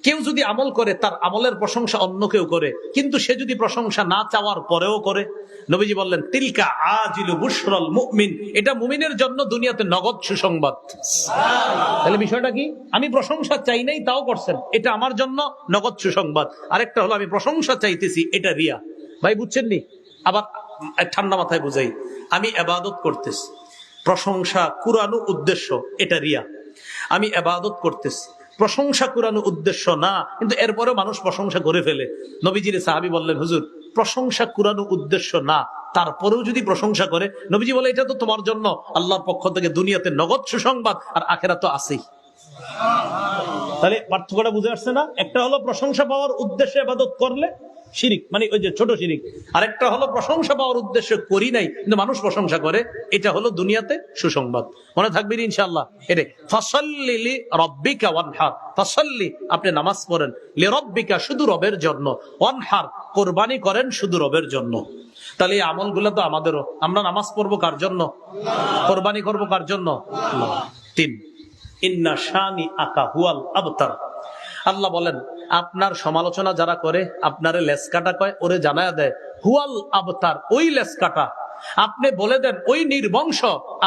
Speaker 1: কেউ যদি আমল করে তার আমলের প্রশংসা অন্য কেউ করে, কিন্তু সে যদি প্রশংসা না চাওয়ার পরেও করে, নবীজি বললেন তিলকা আজিলু বুশরাল মুমিন, এটা মুমিনের জন্য দুনিয়াতে নগদ সুসংবাদ। তাহলে বিষয়টা কি? আমি প্রশংসা চাই নাই তাও করছেন, এটা আমার জন্য নগদ সুসংবাদ। আরেকটা হলো আমি প্রশংসা চাইতেছি, এটা রিয়া। ভাই বুঝছেন নি? আবার ঠান্ডা মাথায় বুঝাই, আমি ইবাদত করতেছি, প্রশংসা কুরানো উদ্দেশ্য, এটা রিয়া। আমি ইবাদত করতেছি, প্রশংসা কুরানো উদ্দেশ্য না, কিন্তু এরপরেও মানুষ প্রশংসা করে ফেলে। নবীজির সাহাবী বললেন, হুজুর প্রশংসা কুরানো উদ্দেশ্য না, তারপরেও যদি প্রশংসা করে, নবীজি বলে এটা তো তোমার জন্য আল্লাহর পক্ষ থেকে দুনিয়াতে নগদ সুসংবাদ, আর আখিরাতে তো আছেই। তাহলে পার্থক্যটা বুঝে আসছে না? একটা হলো প্রশংসা পাওয়ার উদ্দেশ্যে ইবাদত করলে শিরিক, মানে ওই যে ছোট শিরিক। আরেকটা হলো প্রশংসা পাওয়ার উদ্দেশ্যে করি নাই, কিন্তু মানুষ প্রশংসা করে, এটা হলো দুনিয়াতে সুসংবাদ। মনে থাকবে ইনশাআল্লাহ। এটা ফাসাল্লি লি রাব্বিকা ওয়ানহার, ফাসাল্লি আপনি নামাজ পড়েন, লি রাব্বিকা শুধু রবের জন্য, ওয়ানহার কুরবানি করেন শুধু রবের জন্য। তাহলে এই আমলগুলো তো আমাদেরও। আমরা নামাজ পড়বো কার জন্য? কুরবানি করবো কার জন্য? 3 ইন্না শানি আকা হুয়াল আবতার। আল্লাহ বলেন আপনার সমালোচনা যারা করে, আপনারে লেসকাটা কয়, ওরে জানায়া দেয় হুয়াল আবতার, ওই লেসকাটা। আপনি বলে দেন ওই নির্বংশ,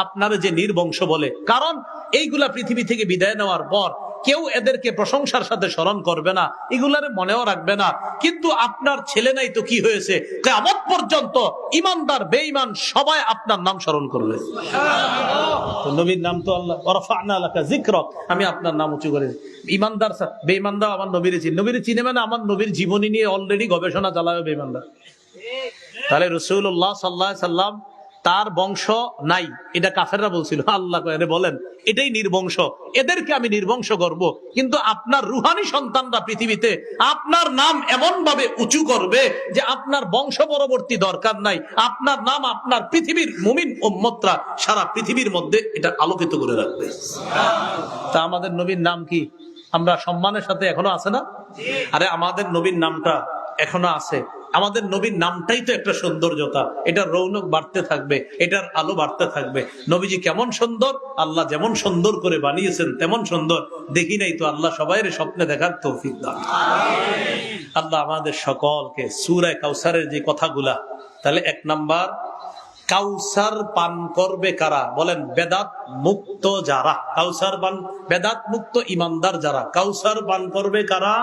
Speaker 1: আপনারে যে নির্বংশ বলে। কারণ এইগুলা পৃথিবী থেকে বিদায় নেওয়ার পর কেউ এদেরকে প্রশংসার সাথে স্মরণ করবে না, এগুলারে মনেও রাখবে না। কিন্তু আপনার ছেলে নাই তো কি হয়েছে, কিয়ামত পর্যন্ত ইমানদার বেঈমান সবাই আপনার নাম স্মরণ করবে। নবীর নাম তো আল্লাহ, ওয়ারফা'না লাকা যিকরাক, আমি আপনার নাম উঁচু করে। ইমানদার বেঈমানরা আমার নবীর চিনে মানে আমার নবীর জীবনী নিয়ে অলরেডি গবেষণা চালাবে বেঈমানরা। তাহলে রাসূলুল্লাহ সাল্লাল্লাহু আলাইহি সাল্লাম তার বংশ নাই, এটা কাফেররা বলছিল। আল্লাহ বলেন এটাই নির্বংশ, এদেরকে আমি নির্বংশ করব। কিন্তু আপনার রুহানি সন্তানরা পৃথিবীতে আপনার নাম এমন ভাবে উঁচু করবে যে আপনার বংশ পরবর্তী দরকার নাই, আপনার নাম আপনার পৃথিবীর মুমিন উম্মতরা সারা পৃথিবীর মধ্যে এটা আলোকিত করে রাখবে। তা আমাদের নবীর নাম কি আমরা সম্মানের সাথে এখনো আছে না? আরে আমাদের নবীর নামটা এখনো আছে। আমাদের নবীর নামটাই তো একটা সৌন্দর্যতা, এটার রৌনক বাড়তে থাকবে, এটার আলো বাড়তে থাকবে। নবীজি কেমন সুন্দর, আল্লাহ যেমন সুন্দর করে বানিয়েছেন তেমন সুন্দর। দেখি নাই তো, আল্লাহ সবাইরে স্বপ্নে দেখার তৌফিক দান। আল্লাহ আমাদের সকলকে সূরা কাউসারের যে কথাগুলা, তাহলে 1 নাম্বার কাউসার পান করবে কারা? বলেন বেদাত মুক্ত যারা। কাউসার পান, বেদাত মুক্ত ইমানদার যারা। কাউসার পান করবে কারা?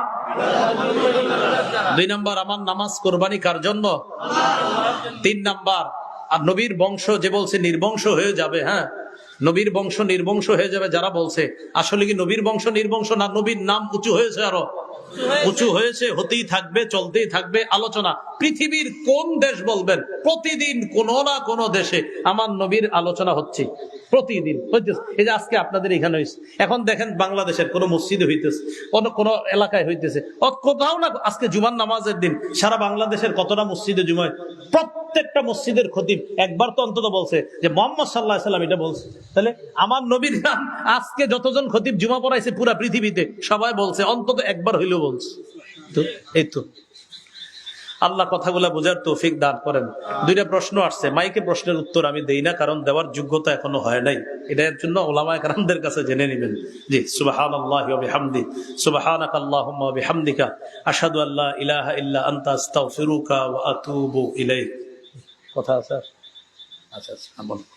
Speaker 1: 2 নাম্বার আমার নামাজ কোরবানি কার জন্য? 3 নাম্বার আর নবীর বংশ যে বলছে নির্বংশ হয়ে যাবে, হ্যাঁ নবীর বংশ নির্বংশ হয়ে যাবে যারা বলছে, আসলে কি নবীর বংশ নির্বংশ না, নবীর নাম উঁচু হয়েছে, আরো উঁচু হয়েছে, হতেই থাকবে, চলতেই থাকবে। আলোচনা পৃথিবীর কোন দেশ বলবেন, প্রতিদিন কোনো না কোনো দেশে আমার নবীর আলোচনা হচ্ছে, প্রতিদিন হইতেছে। এই যে আজকে আপনাদের এখানে হয়েছে, এখন দেখেন বাংলাদেশের কোন মসজিদে হইতেছে, কোন এলাকায় হইতেছে, কোথাও না। আজকে জুমার নামাজের দিন সারা বাংলাদেশের কতটা মসজিদে জুমায়, প্রত্যেকটা মসজিদের খতিব একবার তো অন্তত বলছে যে মুহাম্মদ সাল্লাল্লাহু আলাইহি ওয়াসাল্লাম এটা বলছে। তাহলে আমার নবীর নাম আজকে যতজন খতিব জুমা পড়াইছে পুরা পৃথিবীতে সবাই বলছে, অন্তত একবার হইলেও বলছে। তো এই তো আল্লাহ কথাগুলা বোঝার তৌফিক দান করেন। দুইটা প্রশ্ন আসছে, মাইকে প্রশ্নের উত্তর আমি দেই না, কারণ দেওয়ার যোগ্যতা এখনো হয় নাই। এটার জন্য উলামায়ে কেরামদের কাছে জেনে নেবেন। জি, সুবহানাল্লাহি ওয়া বিহামদি, সুবহানাকা আল্লাহুম্মা ওয়া বিহামদিকা, আশহাদু আল্লা ইলাহা ইল্লা আনতা আস্তাগফিরুকা ওয়া আতুবু ইলাইক। কথা আছে? আচ্ছা আচ্ছা, বলুন।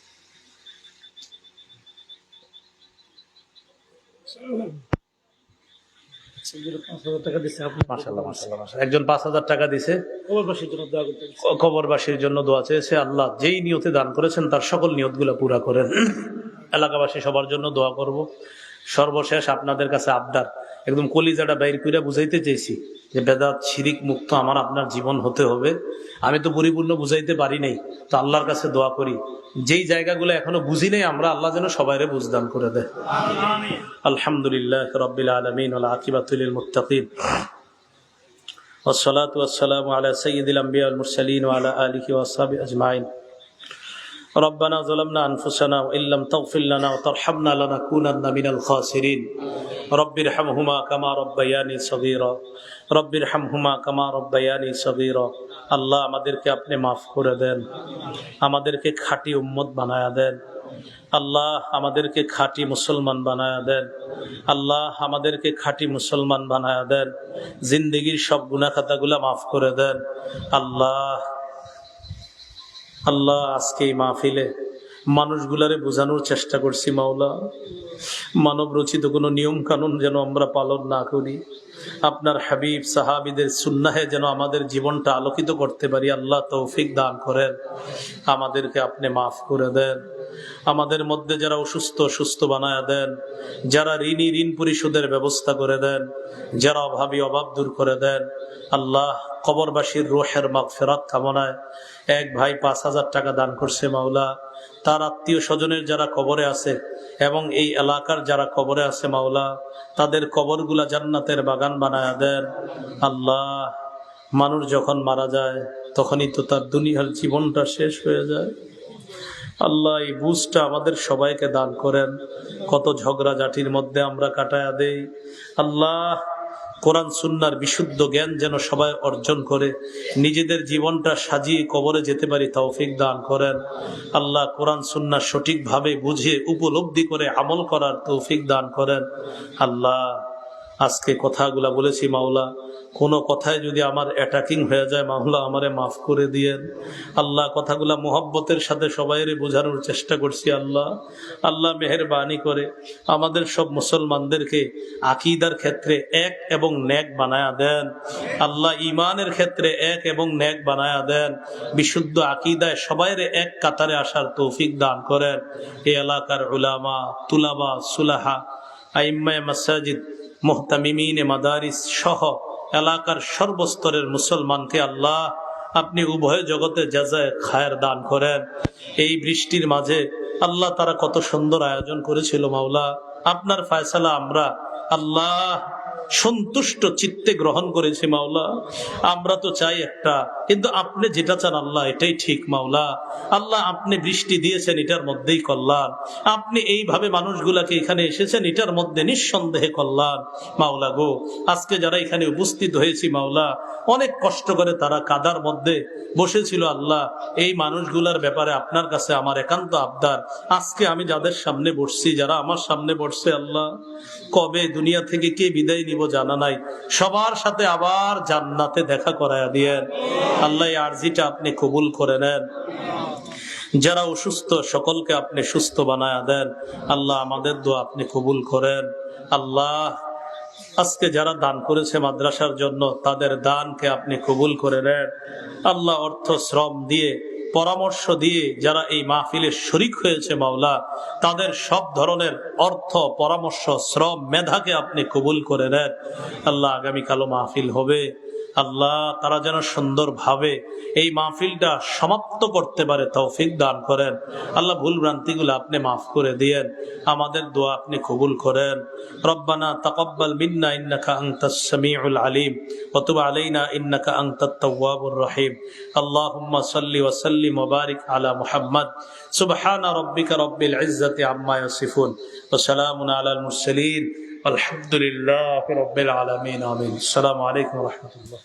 Speaker 1: একজন ৫,০০০ টাকা দিছে, কবরবাসীর জন্য দোয়া চেয়েছে। আল্লাহ যেই নিয়তে দান করেছেন তার সকল নিয়তগুলো পুরা করেন। এলাকাবাসী সবার জন্য দোয়া করব। সর্বশেষ আপনাদের কাছে আবদার, একদম কলিজাটা বাইর করে বুঝাইতে চেয়েছি যে বেদাত শিরিক মুক্ত আমার আপনার জীবন হতে হবে। আমি তো পরিপূর্ণ বুঝাইতে পারি নাই, তো আল্লাহর কাছে দোয়া করি যেই জায়গাগুলো এখনো বুঝি নাই আমরা, আল্লাহ যেন সবাইরে বুঝদান করে দেয়। আলহামদুলিল্লাহ রাব্বিল আলামিন ওয়াল আকিবাতু লিল মুত্তাকিন ওয়াসসালাতু ওয়াসসালামু আলা সাইয়্যিদিল আমবিয়া ওয়াল মুরসালিন ওয়া আলা আলিহি ওয়া আসহাবিহি আজমাইন। ربنا ظلمنا أنفسنا وإن لم تغفر لنا وترحمنا لنكونن من الخاسرين رب ارحمهما كما ربياني صغيرا رب ارحمهما كما ربياني صغيرا। আল্লাহ আমাদেরকে আপনি মাফ করে দেন, আমাদেরকে খাঁটি উম্মত বানায়া দেন। আল্লাহ আমাদেরকে খাঁটি মুসলমান বানায়া দেন। আল্লাহ আমাদেরকে খাঁটি মুসলমান বানায়া দেন। জিন্দেগির সব গুনাহ খাতাগুলা মাফ করে দেন। আল্লাহ আল্লাহ আজকে এই মাহফিলে মানুষগুলারে বোঝানোর চেষ্টা করছি মাওলা, মানব রচিত কোনো নিয়ম কানুন যেন আমরা পালন না করি, আপনার হাবিব সাহাবীদের সুন্নাহে যেন আমাদের জীবনটা আলোকিত করতে পারি। আল্লাহ তৌফিক দান করেন, আমাদেরকে আপনি মাফ করে দেন। আমাদের মধ্যে যারা অসুস্থ সুস্থ বানায়া দেন, যারা ঋণী ঋণ পরিশোধের ব্যবস্থা করে দেন, যারা অভাবী অভাব দূর করে দেন। আল্লাহ কবরবাসীর রূহের মাগফিরাত কামনায় এক ভাই ৫,০০০ টাকা দান করছে মাওলা, তার আত্মীয় স্বজনের যারা কবরে আছে এবং এই এলাকার যারা কবরে আছে মাওলা, তাদের কবরগুলা জান্নাতের বাগান বানায়া দেন। আল্লাহ মানুষ যখন মারা যায় তখনই তো তার দুনিয়ার জীবনটা শেষ হয়ে যায়। আল্লাহ এই বুঝটা আমাদের সবাইকে দান করেন। কত ঝগড়া ঝাঁটির মধ্যে আমরা কাটায়া দেই। আল্লাহ কোরআন সুন্নাহর বিশুদ্ধ জ্ঞান যেন সবাই অর্জন করে নিজেদের জীবনটা সাজিয়ে কবরে যেতে পারি তৌফিক দান করেন। আল্লাহ কোরআন সুন্নাহ সঠিকভাবে বুঝে উপলব্ধি করে আমল করার তৌফিক দান করেন। আল্লাহ আজকে কথাগুলা বলেছি মাওলা, কোনো কথায় যদি আমার অ্যাটাকিং হয়ে যায় মাওলা আমারে মাফ করে দিয়েন। আল্লাহ কথাগুলা মুহাব্বতের সাথে সবাইরে বোঝানোর চেষ্টা করছি। আল্লাহ আল্লাহ মেহেরবানি করে আমাদের সব মুসলমানদেরকে আকীদার ক্ষেত্রে এক এবং নেক বানায়া দেন। আল্লাহ ঈমানের ক্ষেত্রে এক এবং নেক বানায়া দেন। বিশুদ্ধ আকীদায় সবাইরে এক কাতারে আসার তৌফিক দান করেন। এই এলাকার উলামা তুলাবা সুলাহা আইম্মায়ে মাসাজিদ মুহতামিমিনে মাদারিস সহ এলাকার সর্বস্তরের মুসলমানকে আল্লাহ আপনি উভয় জগতে জাযায়ে খায়ের দান করেন। এই বৃষ্টির মাঝে আল্লাহ তারা কত সুন্দর আয়োজন করেছিল মাওলা, আপনার ফয়সালা আমরা আল্লাহ সন্তুষ্ট চিত্তে গ্রহণ করেছি মাওলা। আমরা তো চাই একটা, কিন্তু আপনি যেটা চান আল্লাহ এটাই ঠিক মাওলা। আল্লাহ আপনি বৃষ্টি দিয়েছেন এটার মধ্যেই কল্যাণ, আপনি এইভাবে মানুষগুলাকে এখানে এসেছেন এটার মধ্যে নিঃসন্দেহে কল্যাণ মাওলা গো। আজকে যারা এখানে উপস্থিত হয়েছি মাওলা, অনেক কষ্ট করে তারা কাদার মধ্যে বসেছিল আল্লাহ। এই মানুষগুলার ব্যাপারে আপনার কাছে আমার একান্ত আবদার, আজকে আমি যাদের সামনে বসছি, যারা আমার সামনে বসছে আল্লাহ, কবে দুনিয়া থেকে কে বিদায় নিব জানা নাই, সবার সাথে আবার জান্নাতে দেখা করায়া দিয়েন আল্লাহ। এই আরজিটা আপনি কবুল করে নেন। যারা অসুস্থ সকলকে আপনি সুস্থ বানায়া দেন আল্লাহ। আমাদের দোয়া আপনি কবুল করেন আল্লাহ। আজকে যারা দান করেছে মাদ্রাসার জন্য তাদের দানকে আপনি কবুল করে নেন আল্লাহ। অর্থ শ্রম দিয়ে পরামর্শ দিয়ে যারা এই মাহফিলে শরিক হয়েছে মাওলা, তাদের সব ধরনের অর্থ, পরামর্শ, শ্রম, মেধাকে আপনি কবুল করে নেন। আল্লাহ, আগামীকালও মাহফিল হবে, আল্লাহ তারা যেন সুন্দরভাবে এই মাহফিলটা সমাপ্ত করতে পারে তৌফিক দান করেন। আল্লাহ, ভুল ভ্রান্তিগুলো আপনি মাফ করে দিয়েন, আমাদের দোয়া আপনি কবুল করেন। রব্বানা তাকাব্বাল মিন্না ইন্নাকা আনতাস সামিউল আলিম ওয়া তুব আলাইনা ইন্নাকা আনতাত তাওয়াবুর রহিম। আল্লাহুম্মা সাল্লি ওয়া সাল্লিম ওয়া বারিক আলা মুহাম্মাদ। সুবহানা রাব্বিকা রাব্বিল ইজ্জাতি আম্মা ইয়াসিফুন ওয়া সালামুন আলাল মুরসালিন। আলহামদুলিল্লাহি রাব্বিল আলামিন। আমিন। আসসালামু আলাইকুম ওয়া রাহমাতুল্লাহ।